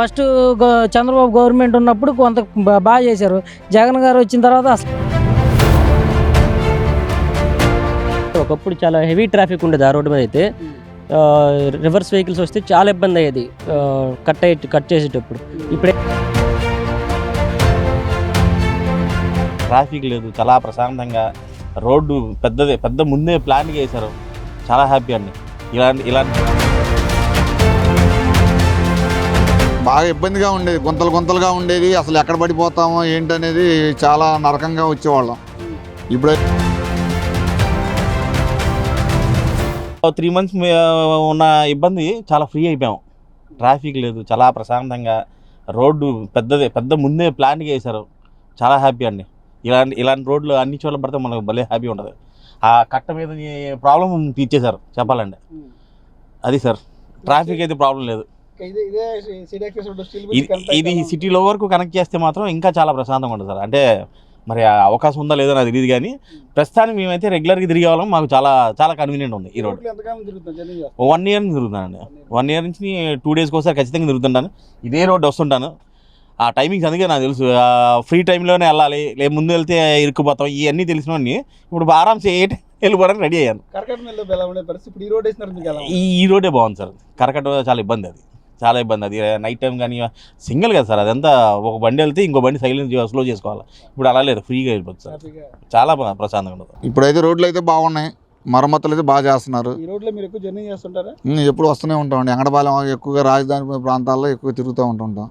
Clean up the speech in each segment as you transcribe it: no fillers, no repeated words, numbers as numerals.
First Chandrababu government ఉన్నప్పుడు కొంత బాగా చేశారు. జగన్ గారు వచ్చిన తర్వాత అసలు ఒకప్పుడు చాలా హెవీ ట్రాఫిక్ ఉండేది ఆ రోడ్డు మీద. అయితే రివర్స్ వెహికల్స్ వస్తే చాలా ఇబ్బంది అయ్యేది కట్ చేసేటప్పుడు. ఇప్పుడే ట్రాఫిక్ లేదు, చాలా ప్రశాంతంగా రోడ్డు పెద్ద ముందే ప్లాన్ చేశారు. చాలా హ్యాపీ అండి. ఇలాంటి బాగా ఇబ్బందిగా ఉండేది, గుంతలుగా ఉండేది. అసలు ఎక్కడ పడిపోతామో ఏంటనేది చాలా నరకంగా వచ్చేవాళ్ళం. ఇప్పుడు 3 months ఉన్న ఇబ్బంది చాలా ఫ్రీ అయిపోయాం. ట్రాఫిక్ లేదు, చాలా ప్రశాంతంగా రోడ్డు పెద్ద ముందే ప్లాన్ చేశారు. చాలా హ్యాపీ అండి. ఇలాంటి రోడ్లు అన్ని చోట్ల పడితే మనకు భలే హ్యాపీ ఉంటుంది. ఆ కట్ట మీద ప్రాబ్లం తీర్చేశారు చెప్పాలంటే. అది సార్, ట్రాఫిక్ అయితే ప్రాబ్లం లేదు. ఇది సిటీలో వరకు కనెక్ట్ చేస్తే మాత్రం ఇంకా చాలా ప్రశాంతంగా ఉంటుంది సార్. అంటే మరి అవకాశం ఉందా లేదో నాకు తెలియదు, కానీ ప్రస్తుతానికి మేమైతే రెగ్యులర్గా తిరిగే వాళ్ళం. మాకు చాలా చాలా కన్వీనియంట్ ఉంది ఈ రోడ్. 1 year నుంచి తిరుగుతానండి. 1 year నుంచి 2 days ఒకసారి ఖచ్చితంగా తిరుగుతుంటాను. ఇదే రోడ్డు వస్తుంటాను. ఆ టైమింగ్స్ అందుకే నాకు తెలుసు. ఫ్రీ టైంలోనే వెళ్ళాలి, ముందు వెళ్తే ఇరుక్కుపోతాం, ఇవన్నీ తెలిసినవన్నీ ఇప్పుడు ఆరామ్సే వెళ్ళిపోవడానికి రెడీ అయ్యాను. ఈ రోడ్డే బాగుంది సార్. కరకట్ట చాలా ఇబ్బంది, చాలా ఇబ్బంది. అది నైట్ టైం కానీ సింగిల్ కదా సార్, అదంతా ఒక బండి వెళ్తే ఇంకో బండి సైలెన్స్ స్లో చేసుకోవాలి. ఇప్పుడు అలా లేదు, ఫ్రీగా వెళ్ళిపోతుంది సార్. చాలా ప్రశాంతంగా ఉంటుంది. ఇప్పుడైతే రోడ్లు అయితే బాగున్నాయి, మరమ్మతులు అయితే బాగా చేస్తున్నారు. ఈ రోడ్లో మీరు ఎక్కువ జర్నీ చేస్తుంటారా? ఎప్పుడు వస్తూనే ఉంటామండి. ఎంగడపాలెం ఎక్కువగా రాజధాని ప్రాంతాల్లో ఎక్కువ తిరుగుతూ ఉంటుంటాం.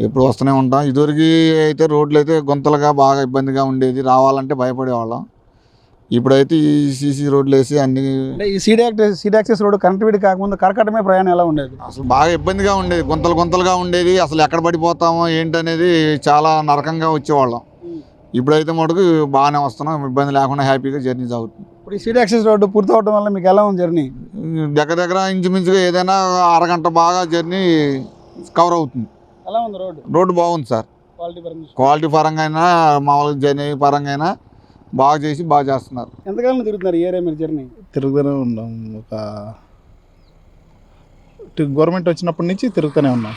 ఎప్పుడు వస్తూనే ఉంటాం. ఇదివరకు అయితే రోడ్లు అయితే గుంతలుగా బాగా ఇబ్బందిగా ఉండేది, రావాలంటే భయపడేవాళ్ళం. ఇప్పుడైతే ఈ సీసీ రోడ్లు వేసి అన్ని ఈ సీడ్ యాక్సెస్ రోడ్ కనెక్టివిటీ కాకముందు కరకట్టమే ప్రయాణం ఎలా ఉండేది? అసలు బాగా ఇబ్బందిగా ఉండేది, గుంతలుగా ఉండేది. అసలు ఎక్కడ పడిపోతామో ఏంటనేది చాలా నరకంగా వచ్చేవాళ్ళం. ఇప్పుడైతే మటుకు బాగానే వస్తున్నాం, ఇబ్బంది లేకుండా హ్యాపీగా జర్నీ సాగుతుంది. ఇప్పుడు ఈ సీడ్ యాక్సెస్ రోడ్డు పూర్తి అవడం వల్ల మీకు ఎలా ఉంది జర్నీ? దగ్గర ఇంచుమించుగా ఏదైనా అరగంట బాగా జర్నీ కవర్ అవుతుంది. ఎలా ఉంది రోడ్డు బాగుంది సార్. క్వాలిటీ పరంగా అయినా మామూలుగా జర్నీ పరంగా అయినా బాగా చేస్తున్నారు. ఎంతకాలం తిరుగుతున్నారు ఈ ఏరియా మీరు జర్నీ? తిరుగుతూనే ఉన్నాం. ఒక గవర్నమెంట్ వచ్చినప్పటి నుంచి తిరుగుతూనే ఉన్నాం.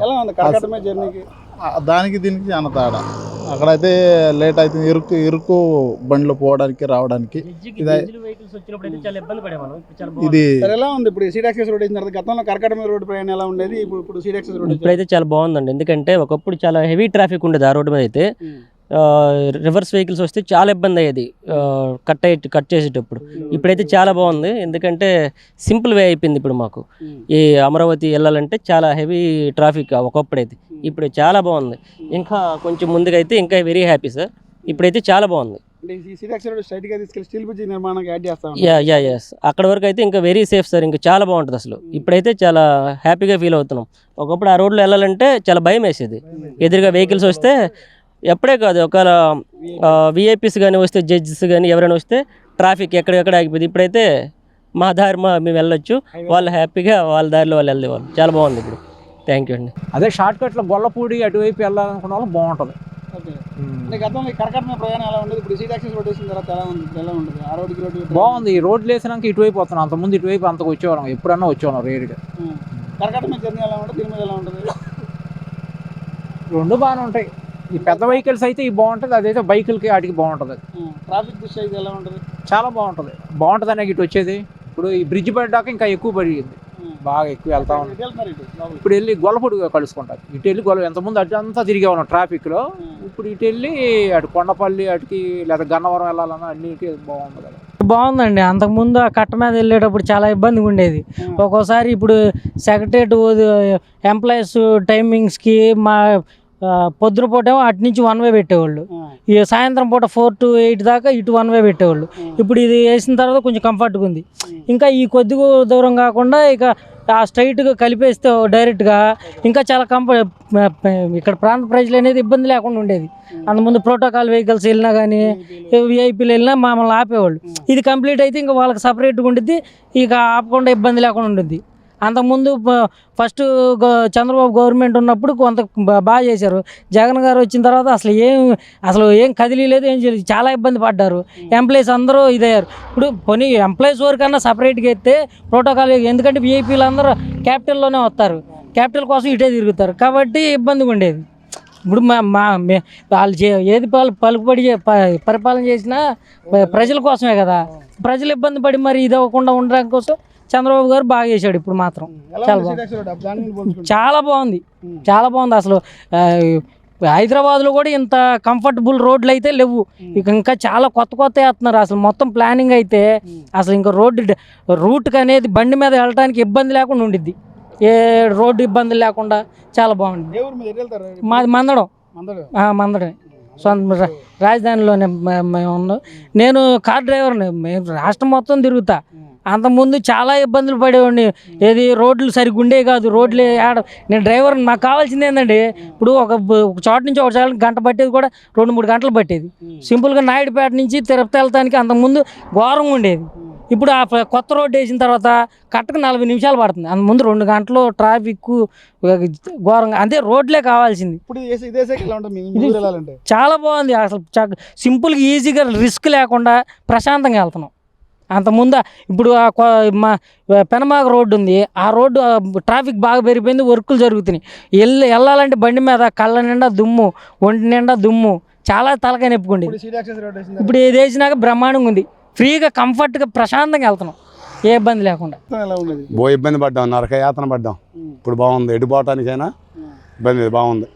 ఎలా ఉంది కరకట్టమే జర్నీకి? దానికి దీనికి చాలా తేడా. అక్కడైతే లేట్ అవుతుంది, ఇరుకు బండ్లు పోవడానికి రావడానికి. ఇది ఎలా ఉంది ఇప్పుడు సీడ్ యాక్సెస్ రోడ్ వేసిన తర్వాత? గతంలో కరకట్టమే రోడ్ ప్రయాణం ఎలా ఉండేది, ఇప్పుడు సీడ్ యాక్సెస్ రోడ్ ఇప్పుడైతే చాలా బాగుందండి. ఎందుకంటే ఒకప్పుడు చాలా హెవీ ట్రాఫిక్ ఉండేది ఆ రోడ్డు మీద. అయితే రివర్స్ వెహికల్స్ వస్తే చాలా ఇబ్బంది అయ్యేది కట్ చేసేటప్పుడు. ఇప్పుడైతే చాలా బాగుంది, ఎందుకంటే సింపుల్ వే అయిపోయింది. ఇప్పుడు మాకు ఈ అమరావతి వెళ్ళాలంటే చాలా హెవీ ట్రాఫిక్ ఒకప్పుడైతే, ఇప్పుడు చాలా బాగుంది. ఇంకా కొంచెం ముందుగా అయితే ఇంకా వెరీ హ్యాపీ సార్. ఇప్పుడైతే చాలా బాగుంది. అక్కడ వరకు అయితే ఇంకా వెరీ సేఫ్ సార్. ఇంకా చాలా బాగుంటుంది అసలు. ఇప్పుడైతే చాలా హ్యాపీగా ఫీల్ అవుతున్నాం. ఒకప్పుడు ఆ రోడ్లో వెళ్ళాలంటే చాలా భయం వేసేది. ఎదురుగా వెహికల్స్ వస్తే ఎప్పుడే కాదు, ఒకవేళ విఐపీస్ కానీ వస్తే, జడ్జెస్ కానీ ఎవరైనా వస్తే ట్రాఫిక్ ఎక్కడెక్కడ ఆగిపోయింది. ఇప్పుడైతే మా దారి మేము వెళ్ళొచ్చు, వాళ్ళు హ్యాపీగా వాళ్ళ దారిలో వాళ్ళు వెళ్ళేవాళ్ళు. చాలా బాగుంది ఇప్పుడు. థ్యాంక్ యూ అండి. అదే షార్ట్ కట్లో గొల్లపూడి అటువైపు వెళ్ళాలనుకున్న వాళ్ళు బాగుంటుంది. గతంలో కరకట్టమే ప్రయాణం ఎలా ఉండేది, ఇప్పుడు సీడ్ యాక్సెస్ రోడ్ వేసిన తర్వాత ఎలా ఉంటుంది? ఆ రోడ్డుకి బాగుంది. ఈ రోడ్లు వేసినాక ఇటువైపు వస్తున్నాం, అంతకుముందు ఇటువైపు అంతకు వచ్చేవాళ్ళం, ఎప్పుడన్నా వచ్చేవాళ్ళం రేరుగా. కరకట్టమే జర్నీ ఎలా ఉంటుంది, దీని మీద ఎలా ఉంటుంది? రెండు బాగానే ఉంటాయి. ఈ పెద్ద వెహికల్స్ అయితే ఇవి బాగుంటుంది, అదైతే బైకులకి వాటికి బాగుంటుంది. ట్రాఫిక్ దృష్టి అయితే ఎలా ఉంటుంది? చాలా బాగుంటుంది అనే ఇటు వచ్చేది. ఇప్పుడు ఈ బ్రిడ్జ్ పడ్డాక ఇంకా ఎక్కువ పడింది, బాగా ఎక్కువ వెళ్తా ఉన్నాం. ఇప్పుడు వెళ్ళి గొల్లపూడి కలుసుకుంటాం. ఇటు వెళ్ళి ఎంతమంది అటు అంతా తిరిగే ఉన్నాం ట్రాఫిక్లో. ఇప్పుడు ఇటు వెళ్ళి అటు కొండపల్లి అటుకి లేదా గన్నవరం వెళ్ళాలన్నా అన్నిటికీ బాగుంటుంది. బాగుందండి. అంతకుముందు ఆ కట్ట మీద వెళ్ళేటప్పుడు చాలా ఇబ్బందిగా ఉండేది. ఒక్కోసారి ఇప్పుడు సెక్రటరేట్ ఎంప్లాయీస్ టైమింగ్స్కి మా పొద్దున పూటేమో అటు నుంచి 1 way పెట్టేవాళ్ళు, ఈ సాయంత్రం పూట 4 to 8 దాకా ఇటు 1 way పెట్టేవాళ్ళు. ఇప్పుడు ఇది వేసిన తర్వాత కొంచెం కంఫర్ట్గా ఉంది. ఇంకా ఈ కొద్దిగా దూరం కాకుండా ఇక ఆ స్ట్రైట్గా కలిపేస్తే డైరెక్ట్గా ఇంకా చాలా ఇక్కడ ప్రాంత ప్రజలు అనేది ఇబ్బంది లేకుండా ఉండేది. అంతకుముందు ప్రోటోకాల్ వెహికల్స్ వెళ్ళినా కానీ, విఐపీలు వెళ్ళినా మమ్మల్ని ఆపేవాళ్ళు. ఇది కంప్లీట్ అయితే ఇంకా వాళ్ళకి సపరేట్గా ఉండిద్ది, ఇక ఆపకుండా ఇబ్బంది లేకుండా ఉంటుంది. అంతకుముందు ఫస్ట్ చంద్రబాబు గవర్నమెంట్ ఉన్నప్పుడు కొంత బాగా చేశారు. జగన్ గారు వచ్చిన తర్వాత అసలు ఏం కదిలేదు, ఏం చేయలేదు, చాలా ఇబ్బంది పడ్డారు. ఎంప్లాయీస్ అందరూ ఇదయ్యారు. ఇప్పుడు పోనీ ఎంప్లాయీస్ వరకన్నా సపరేట్గా ఎత్తే ప్రోటోకాల్, ఎందుకంటే విఐపీలు అందరూ క్యాపిటల్లోనే వస్తారు. క్యాపిటల్ కోసం ఇటే తిరుగుతారు కాబట్టి ఇబ్బందిగా ఉండేది. ఇప్పుడు వాళ్ళు ఏది పలుకుబడి పరిపాలన చేసినా ప్రజల కోసమే కదా. ప్రజలు ఇబ్బంది పడి మరి ఇది అవ్వకుండా ఉండడం కోసం చంద్రబాబు గారు బాగా చేశాడు. ఇప్పుడు మాత్రం చాలా బాగుంది, చాలా బాగుంది. అసలు హైదరాబాద్లో కూడా ఇంత కంఫర్టబుల్ రోడ్లు అయితే లేవు. ఇంకా చాలా కొత్త వేస్తున్నారు. అసలు మొత్తం ప్లానింగ్ అయితే అసలు ఇంకా రూట్కి అనేది బండి మీద వెళ్ళడానికి ఇబ్బంది లేకుండా ఉండిద్ది. ఏ రోడ్డు ఇబ్బంది లేకుండా చాలా బాగుంది. మాది మందడం, మందడమే. సొంత రాజధానిలోనే మేము ఉన్నాం. నేను కార్ డ్రైవర్ని, రాష్ట్రం మొత్తం తిరుగుతా. అంతకుముందు చాలా ఇబ్బందులు పడేవాడిని. ఏది రోడ్లు సరిగ్గా ఉండేవి కాదు. రోడ్లు నేను డ్రైవర్, నాకు కావాల్సింది ఏంటంటే ఇప్పుడు ఒక చోట నుంచి ఒక చోట గంట పట్టేది కూడా 2-3 గంటలు పట్టేది. సింపుల్గా నాయుడుపేట నుంచి తిరుపతి వెళ్తానికి అంతకుముందు ఘోరంగా ఉండేది. ఇప్పుడు ఆ కొత్త రోడ్డు వేసిన తర్వాత కట్టకు 40 నిమిషాలు పడుతుంది. అంతకుముందు 2 గంటలు ట్రాఫిక్ ఘోరంగా. అంతే రోడ్లే కావాల్సింది. చాలా బాగుంది. అసలు సింపుల్గా ఈజీగా రిస్క్ లేకుండా ప్రశాంతంగా వెళ్తున్నాం. అంతకుముందు ఇప్పుడు పెనమాగ రోడ్డు ఉంది. ఆ రోడ్డు ట్రాఫిక్ బాగా పెరిగిపోయింది, వర్కులు జరుగుతున్నాయి. వెళ్ళాలంటే బండి మీద కళ్ళ నిండా దుమ్ము, ఒంటి నిండా దుమ్ము, చాలా తలకాయ నొప్పుకుంది. ఇప్పుడు ఏది వేసినాక బ్రహ్మాండంగా ఉంది. ఫ్రీగా కంఫర్ట్గా ప్రశాంతంగా వెళ్తున్నాం, ఏ ఇబ్బంది లేకుండా. ఇబ్బంది పడ్డాం, నరక యాతన పడ్డాం. ఇప్పుడు బాగుంది, ఎటు పోవటానికైనా ఇబ్బంది బాగుంది.